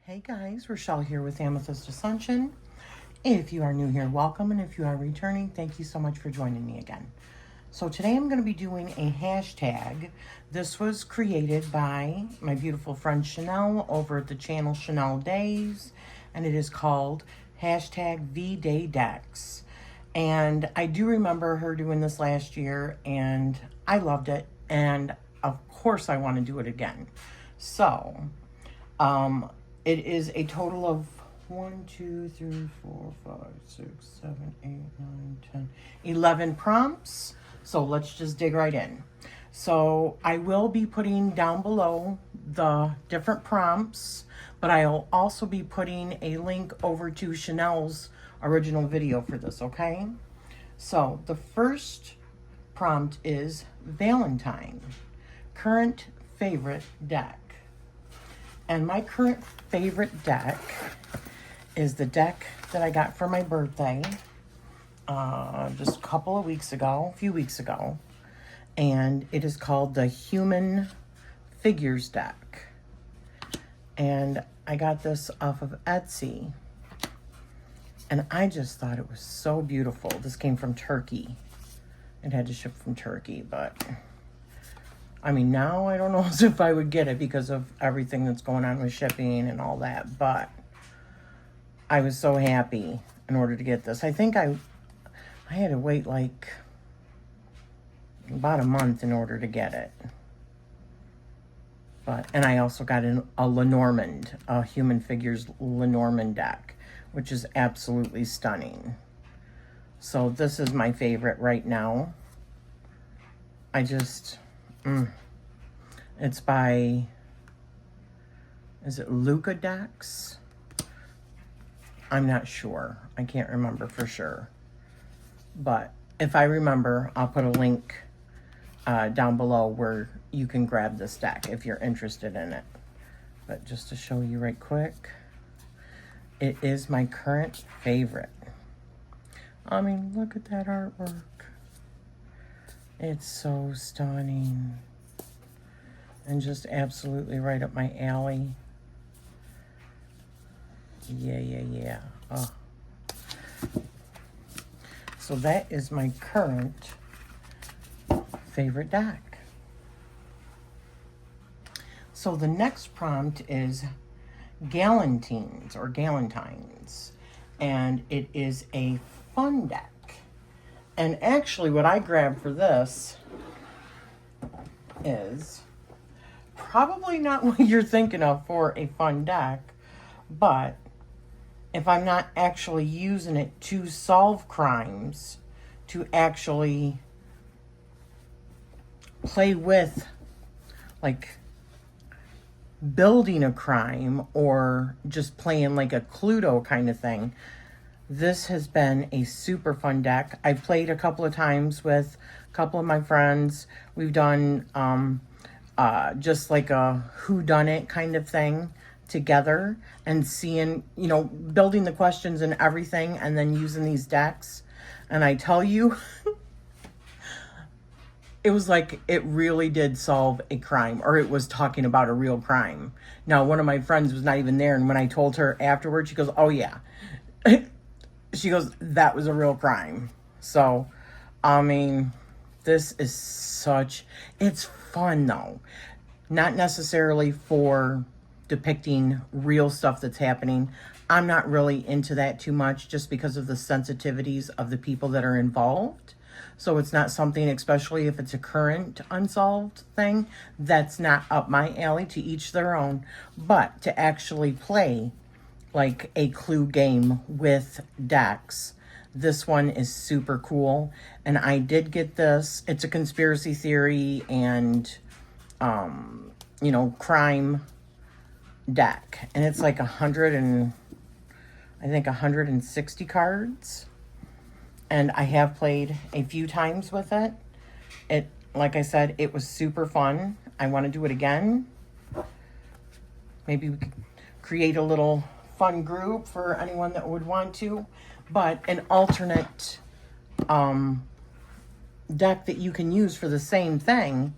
Hey guys, Rochelle here with Amethyst Ascension. If you are new here, welcome, and if you are returning, thank you so much for joining me again. So today I'm going to be doing a hashtag. This was created by my beautiful friend Chanel over at the channel Chanel Days, and it is called hashtag VDayDecks. And I do remember her doing this last year, and I loved it, and of course I want to do it again. So, it is a total of 1, 2, 3, 4, 5, 6, 7, 8, 9, 10, 11 prompts. So let's just dig right in. So I will be putting down below the different prompts, but I'll also be putting a link over to Chanel's original video for this, okay? So the first prompt is Valentine, current favorite deck. And my current favorite deck is the deck that I got for my birthday just a few weeks ago. And it is called the Human Figures deck. And I got this off of Etsy. And I just thought it was so beautiful. This came from Turkey. It had to ship from Turkey, but I mean, now I don't know if I would get it because of everything that's going on with shipping and all that, but I was so happy in order to get this. I think I had to wait like about a month in order to get it. And I also got a Lenormand, a Human Figures Lenormand deck, which is absolutely stunning. So this is my favorite right now. It's by, is it Luca Decks? I'm not sure. I can't remember for sure. But if I remember, I'll put a link down below where you can grab this deck if you're interested in it. But just to show you right quick, it is my current favorite. I mean, look at that artwork. It's so stunning. And just absolutely right up my alley. Yeah. Oh. So that is my current favorite deck. So the next prompt is Galantines or Galantines. And it is a fun deck. And actually what I grabbed for this is probably not what you're thinking of for a fun deck, but if I'm not actually using it to solve crimes, to actually play with, like, building a crime or just playing like a Cluedo kind of thing, this has been a super fun deck. I've played a couple of times with a couple of my friends. We've done just like a whodunit kind of thing together and seeing, building the questions and everything and then using these decks. And I tell you, it was like it really did solve a crime, or it was talking about a real crime. Now, one of my friends was not even there, and when I told her afterwards, she goes, "Oh yeah." She goes, "That was a real crime." So, I mean, this is it's fun though. Not necessarily for depicting real stuff that's happening. I'm not really into that too much just because of the sensitivities of the people that are involved. So it's not something, especially if it's a current unsolved thing, that's not up my alley. To each their own. But to actually play like a clue game with decks, this one is super cool. And I did get this. It's a conspiracy theory and crime deck, and it's like 160 cards, and I have played a few times with it. Like I said, it was super fun. I want to do it again. Maybe we could create a little fun group for anyone that would want to, but an alternate deck that you can use for the same thing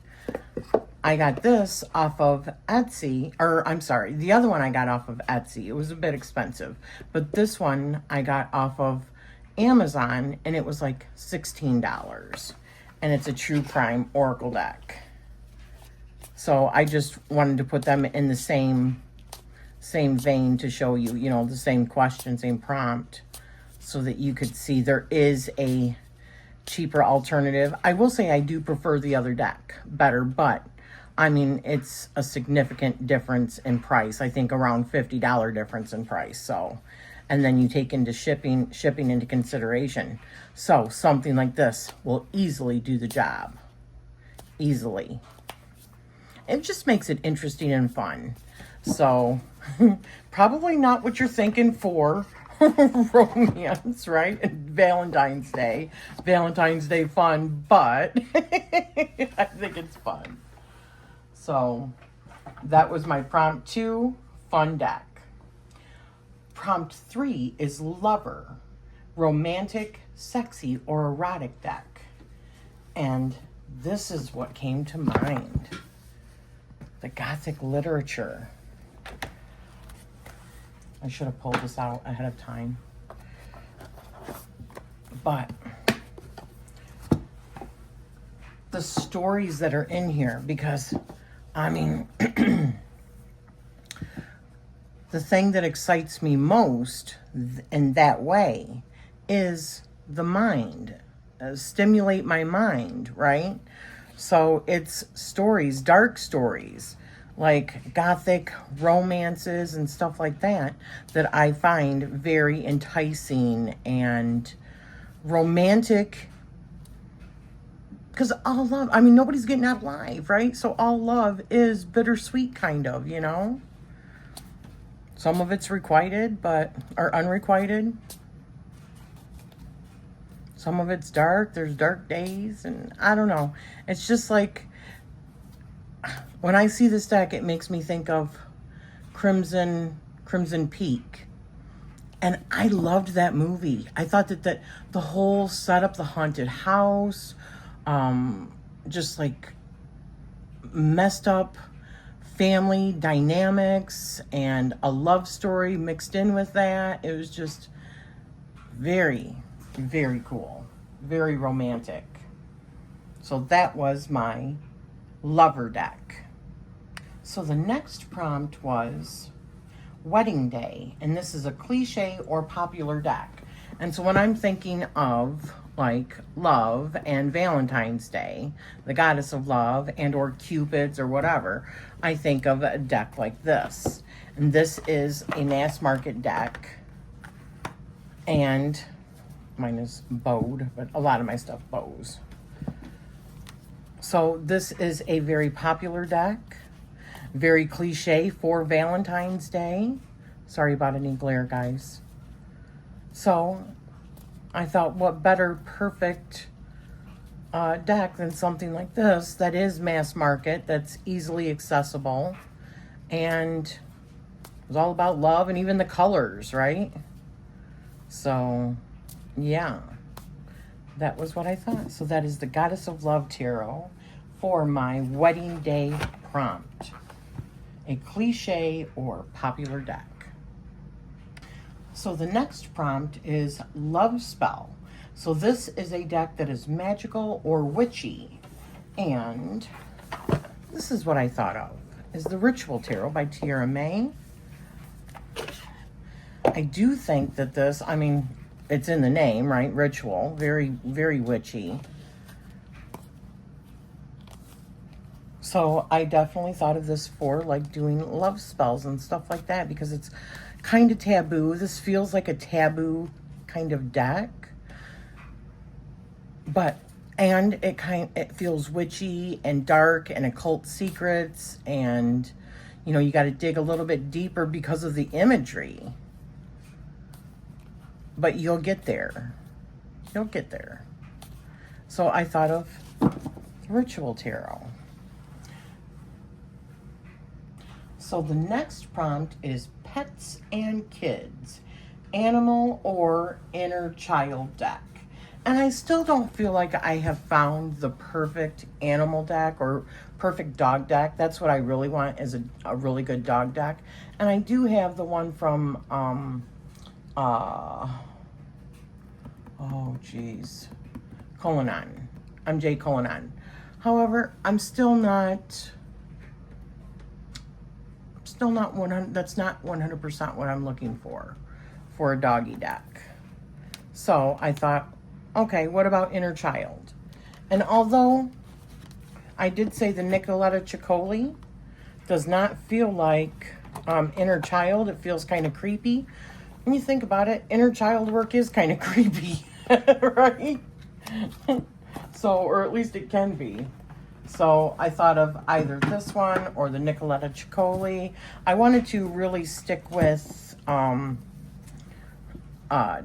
I got this off of Etsy, or I'm sorry, the other one I got off of Etsy. It was a bit expensive, but this one I got off of Amazon, and it was like $16. And it's a true crime oracle deck. So I just wanted to put them in the same vein to show you, you know, the same question, same prompt, so that you could see there is a cheaper alternative. I will say I do prefer the other deck better, but I mean, it's a significant difference in price. I think around $50 difference in price. So, and then you take into shipping into consideration. So something like this will easily do the job. Easily. It just makes it interesting and fun. So probably not what you're thinking for romance, right? And Valentine's Day fun, but I think it's fun. So that was my prompt 2, fun deck. Prompt 3 is lover, romantic, sexy, or erotic deck. And this is what came to mind. The Gothic literature. I should have pulled this out ahead of time. But the stories that are in here, because, I mean, the thing that excites me most in that way is the mind. Stimulate my mind, right? So it's stories, dark stories, like Gothic romances and stuff like that, that I find very enticing and romantic. Because all love, I mean, nobody's getting out alive, right? So all love is bittersweet, kind of, you know? Some of it's requited, or unrequited. Some of it's dark. There's dark days, and I don't know. It's just like, when I see this deck, it makes me think of Crimson Peak. And I loved that movie. I thought that the whole setup, the haunted house, just like messed up family dynamics and a love story mixed in with that. It was just very, very cool. Very romantic. So that was my lover deck. So the next prompt was wedding day. And this is a cliche or popular deck. And so when I'm thinking of like love and Valentine's Day, the goddess of love, and or Cupids or whatever, I think of a deck like this. And this is a mass market deck. And mine is bowed, but a lot of my stuff bows. So this is a very popular deck. Very cliche for Valentine's Day. Sorry about any glare, guys. So I thought, what better perfect deck than something like this that is mass market, that's easily accessible, and it's all about love and even the colors, right? So yeah, that was what I thought. So that is the Goddess of Love Tarot for my wedding day prompt. A cliche or popular deck. So the next prompt is Love Spell. So this is a deck that is magical or witchy. And this is what I thought of, is the Ritual Tarot by Tierra May. I do think that this, I mean, it's in the name, right? Ritual, very, very witchy. So I definitely thought of this for like doing love spells and stuff like that, because it's kind of taboo. This feels like a taboo kind of deck, and it feels witchy and dark and occult secrets, and you know, you got to dig a little bit deeper because of the imagery, but you'll get there. You'll get there. So I thought of Ritual Tarot. So the next prompt is Pets and Kids, Animal or Inner Child deck. And I still don't feel like I have found the perfect animal deck or perfect dog deck. That's what I really want, is a really good dog deck. And I do have the one from, oh geez, Colonon, MJ Colonon. However, I'm still not 100, that's not 100% what I'm looking for a doggy deck. So I thought, okay, what about Inner Child? And although I did say the Nicoletta Ciccoli does not feel like Inner Child, it feels kind of creepy. When you think about it, Inner Child work is kind of creepy, right? So, or at least it can be. So I thought of either this one or the Nicoletta Ciccoli. I wanted to really stick with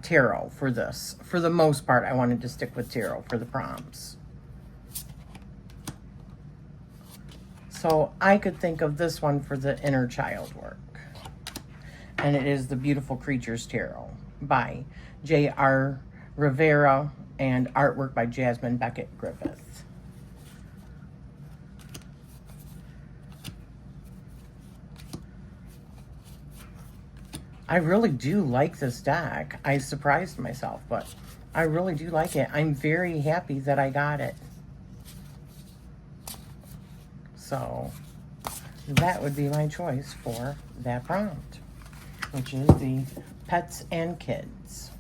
tarot for this. For the most part, I wanted to stick with tarot for the prompts. So I could think of this one for the Inner Child work. And it is the Beautiful Creatures Tarot by J.R. Rivera and artwork by Jasmine Beckett Griffith. I really do like this deck. I surprised myself, but I really do like it. I'm very happy that I got it. So that would be my choice for that prompt, which is the Pets and Kids.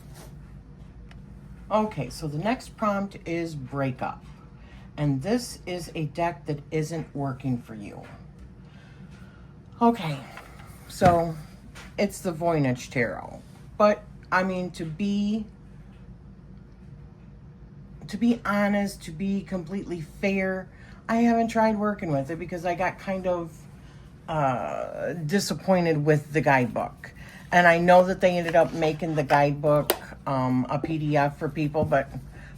Okay, so the next prompt is Breakup. And this is a deck that isn't working for you. Okay, so it's the Voynich Tarot. But, I mean, to be honest, to be completely fair, I haven't tried working with it because I got kind of disappointed with the guidebook. And I know that they ended up making the guidebook a PDF for people, but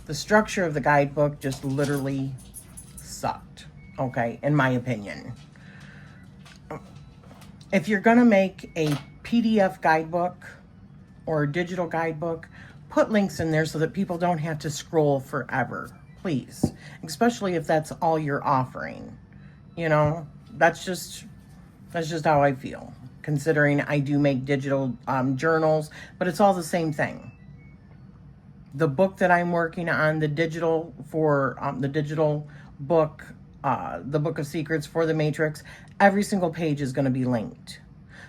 the structure of the guidebook just literally sucked, okay, in my opinion. If you're going to make a PDF guidebook or a digital guidebook, put links in there so that people don't have to scroll forever, please. Especially if that's all you're offering. You know, that's just how I feel, considering I do make digital journals, but it's all the same thing. The book that I'm working on, the digital book, the Book of Secrets for the Matrix, every single page is going to be linked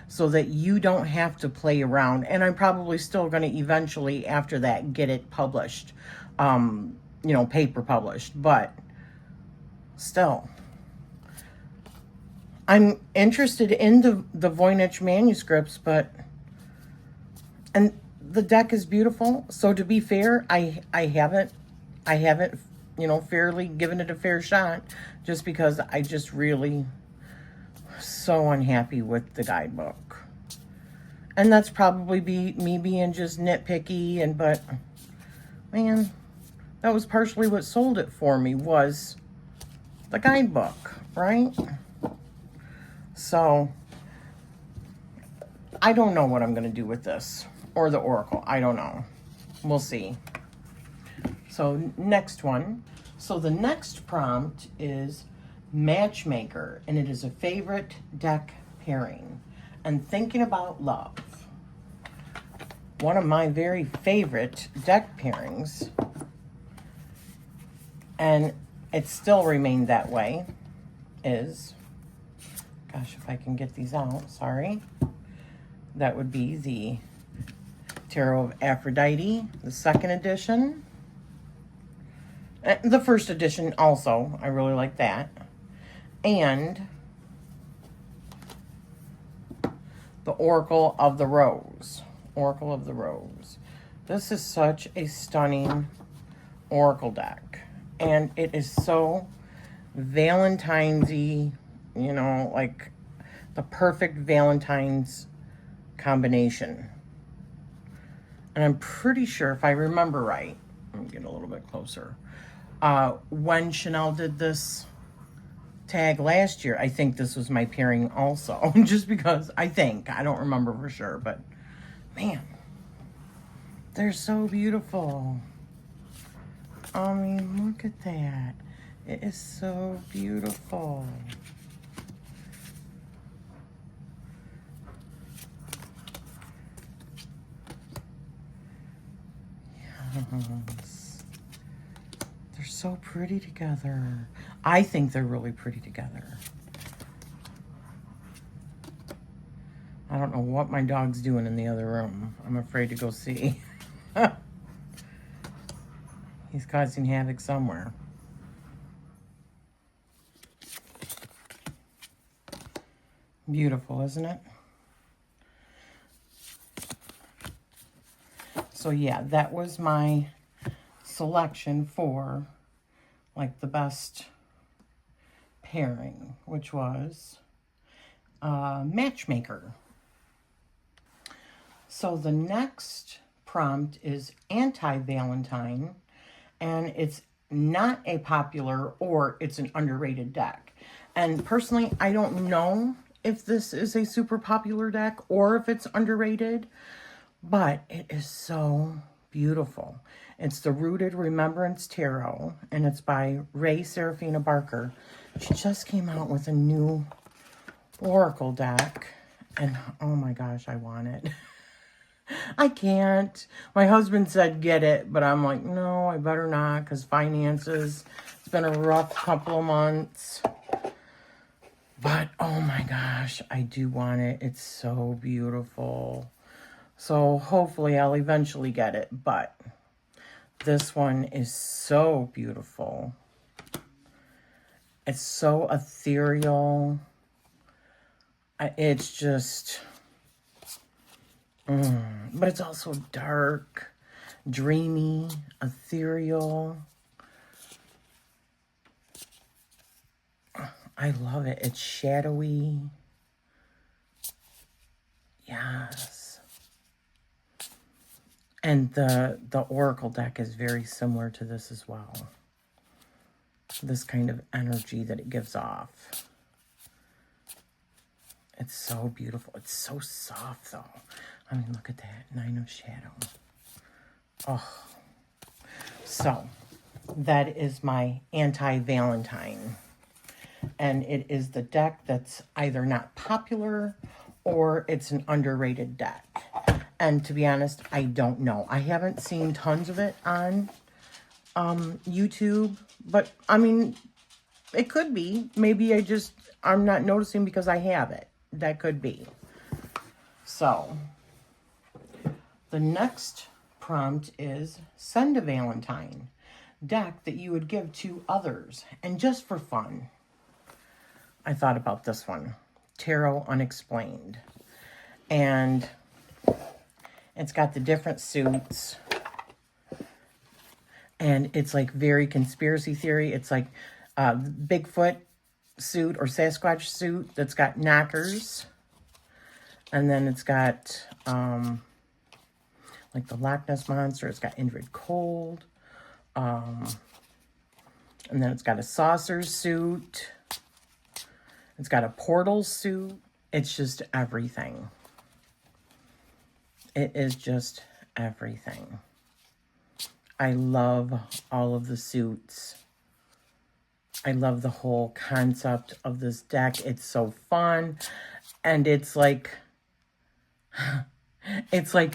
so that you don't have to play around. And I'm probably still going to eventually, after that, get it published, paper published, but still. I'm interested in the Voynich manuscripts, and the deck is beautiful. So to be fair, I haven't, fairly given it a fair shot, just because I just really so unhappy with the guidebook. And that's probably me being just nitpicky, but man, that was partially what sold it for me, was the guidebook, right? So I don't know what I'm going to do with this or the Oracle. I don't know. We'll see. So next one. So the next prompt is Matchmaker, and it is a favorite deck pairing. And Thinking About Love. One of my very favorite deck pairings, and it still remained that way, is, gosh, if I can get these out, sorry. That would be the Tarot of Aphrodite, the second edition. The first edition also, I really like that. And the Oracle of the Rose. Oracle of the Rose. This is such a stunning Oracle deck. And it is so Valentine's-y, like the perfect Valentine's combination. And I'm pretty sure, if I remember right, let me get a little bit closer. When Chanel did this tag last year, I think this was my pairing also. Just because I don't remember for sure, but man, they're so beautiful. I mean, look at that. It is so beautiful. Yes. They're so pretty together. I think they're really pretty together. I don't know what my dog's doing in the other room. I'm afraid to go see. He's causing havoc somewhere. Beautiful, isn't it? So yeah, that was my selection for like the best pairing, which was Matchmaker. So the next prompt is Anti-Valentine, and it's not a popular or it's an underrated deck. And personally, I don't know if this is a super popular deck or if it's underrated, but it is so beautiful. It's the Rooted Remembrance Tarot, and it's by Ray Serafina Barker. She just came out with a new Oracle deck, and oh my gosh, I want it. I can't. My husband said get it, but I'm like, no, I better not, because finances. It's been a rough couple of months. But oh my gosh, I do want it. It's so beautiful. So hopefully I'll eventually get it, but this one is so beautiful. It's so ethereal. It's just, but it's also dark, dreamy, ethereal. I love it. It's shadowy. Yes. And the Oracle deck is very similar to this as well. This kind of energy that it gives off. It's so beautiful. It's so soft, though. I mean, look at that. 9 of Shadow. Oh. So, that is my Anti-Valentine. And it is the deck that's either not popular or it's an underrated deck. And to be honest, I don't know. I haven't seen tons of it on YouTube. But, I mean, it could be. Maybe I'm not noticing because I have it. That could be. So, the next prompt is Send a Valentine. Deck that you would give to others. And just for fun, I thought about this one. Tarot Unexplained. And it's got the different suits. And it's like very conspiracy theory. It's like Bigfoot suit or Sasquatch suit that's got knockers. And then it's got like the Loch Ness Monster. It's got Indrid Cold. And then it's got a saucer suit. It's got a portal suit. It's just everything. It is just everything. I love all of the suits. I love the whole concept of this deck. It's so fun. And it's like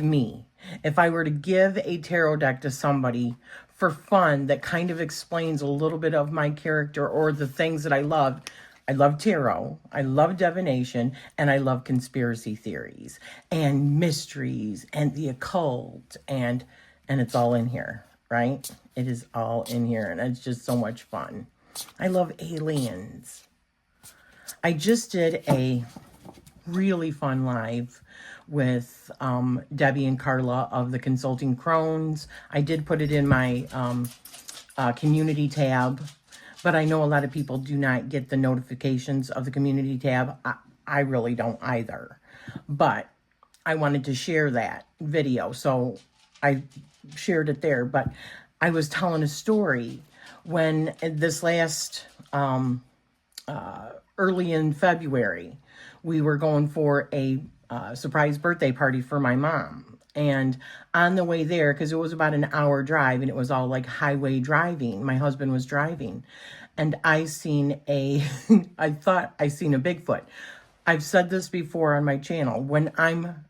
me. If I were to give a tarot deck to somebody for fun that kind of explains a little bit of my character or the things that I love tarot, I love divination, and I love conspiracy theories and mysteries and the occult, and it's all in here, right? It is all in here, and it's just so much fun. I love aliens. I just did a really fun live with Debbie and Carla of the Consulting Crones. I did put it in my community tab, but I know a lot of people do not get the notifications of the community tab. I really don't either. But I wanted to share that video, so I shared it there. But I was telling a story when this last, early in February, we were going for a surprise birthday party for my mom. And on the way there, because it was about an hour drive and it was all like highway driving, my husband was driving, and I seen a, I thought I seen a Bigfoot. I've said this before on my channel. When I'm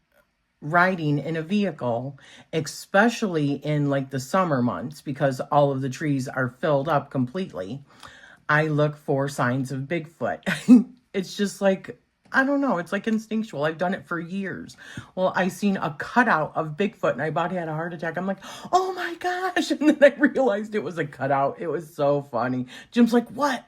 riding in a vehicle, especially in like the summer months, because all of the trees are filled up completely, I look for signs of Bigfoot. It's just like, I don't know, it's like instinctual. I've done it for years. Well, I seen a cutout of Bigfoot and I about had a heart attack. I'm like, oh my gosh. And then I realized it was a cutout. It was so funny. Jim's like, what?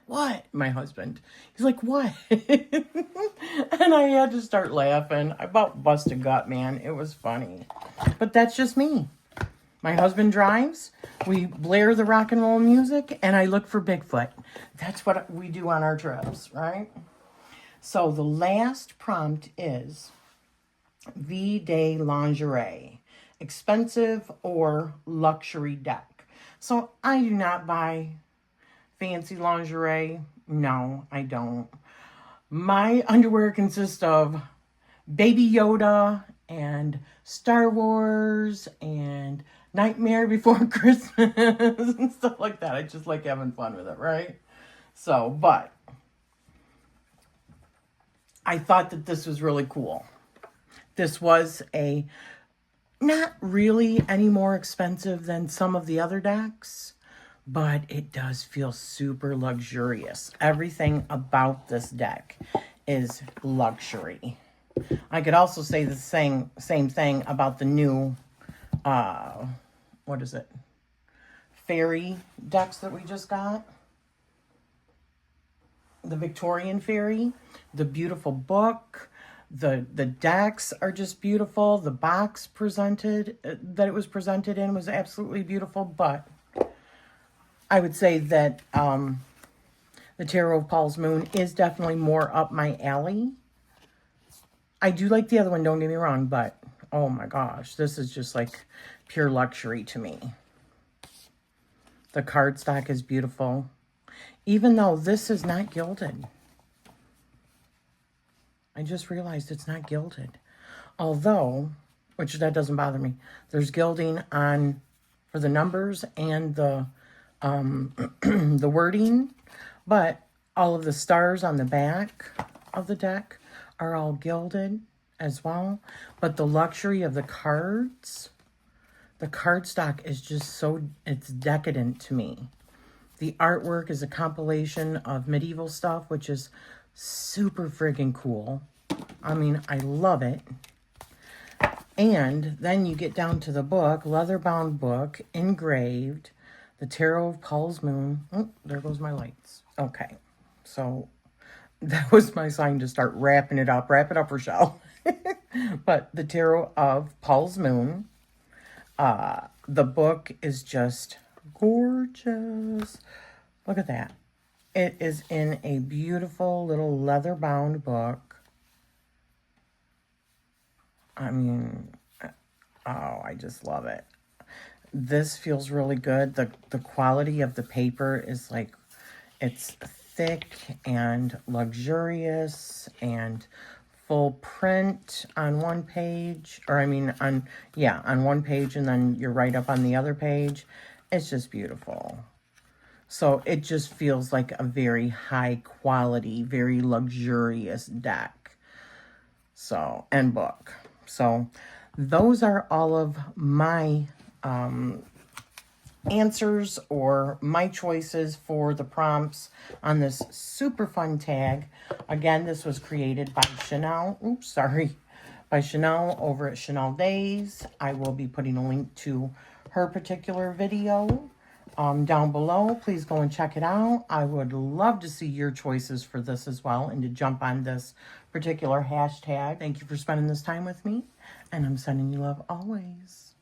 My husband. He's like, what? And I had to start laughing. I about bust a gut, man. It was funny. But that's just me. My husband drives, we blare the rock and roll music, and I look for Bigfoot. That's what we do on our trips, right? So the last prompt is V-Day lingerie, expensive or luxury deck. So I do not buy fancy lingerie. No, I don't. My underwear consists of Baby Yoda and Star Wars and Nightmare Before Christmas and stuff like that. I just like having fun with it, right? So, but I thought that this was really cool. This was a not really any more expensive than some of the other decks, but it does feel super luxurious. Everything about this deck is luxury. I could also say the same thing about the new, what is it? Fairy decks that we just got. The Victorian Fairy, the beautiful book, the decks are just beautiful. The box presented, that it was presented in was absolutely beautiful, but I would say that the Tarot of Paul's Moon is definitely more up my alley. I do like the other one, don't get me wrong, but oh my gosh, this is just like pure luxury to me. The cardstock is beautiful, even though this is not gilded. I just realized it's not gilded. Although, which that doesn't bother me, there's gilding on for the numbers and the the wording, but all of the stars on the back of the deck are all gilded as well. But the luxury of the cards, the cardstock is just so, it's decadent to me. The artwork is a compilation of medieval stuff, which is super friggin' cool. I mean, I love it. And then you get down to the book, leather-bound book, engraved, the Tarot of Paul's Moon. Oh, there goes my lights. Okay, so that was my sign to start wrapping it up. Wrap it up, Rochelle. But the Tarot of Paul's Moon. The book is just gorgeous. Look at that. It is in a beautiful little leather-bound book. I mean, oh, I just love it. This feels really good. The quality of the paper is like, it's thick and luxurious and full print on one page, or I mean on one page, and then you're right up on the other page. It's just beautiful. So it just feels like a very high quality, very luxurious deck. So, and book. So those are all of my answers or my choices for the prompts on this super fun tag. Again, this was created by Chanel. By Chanel over at Chanel Days. I will be putting a link to her particular video down below. Please go and check it out. I would love to see your choices for this as well and to jump on this particular hashtag. Thank you for spending this time with me, and I'm sending you love always.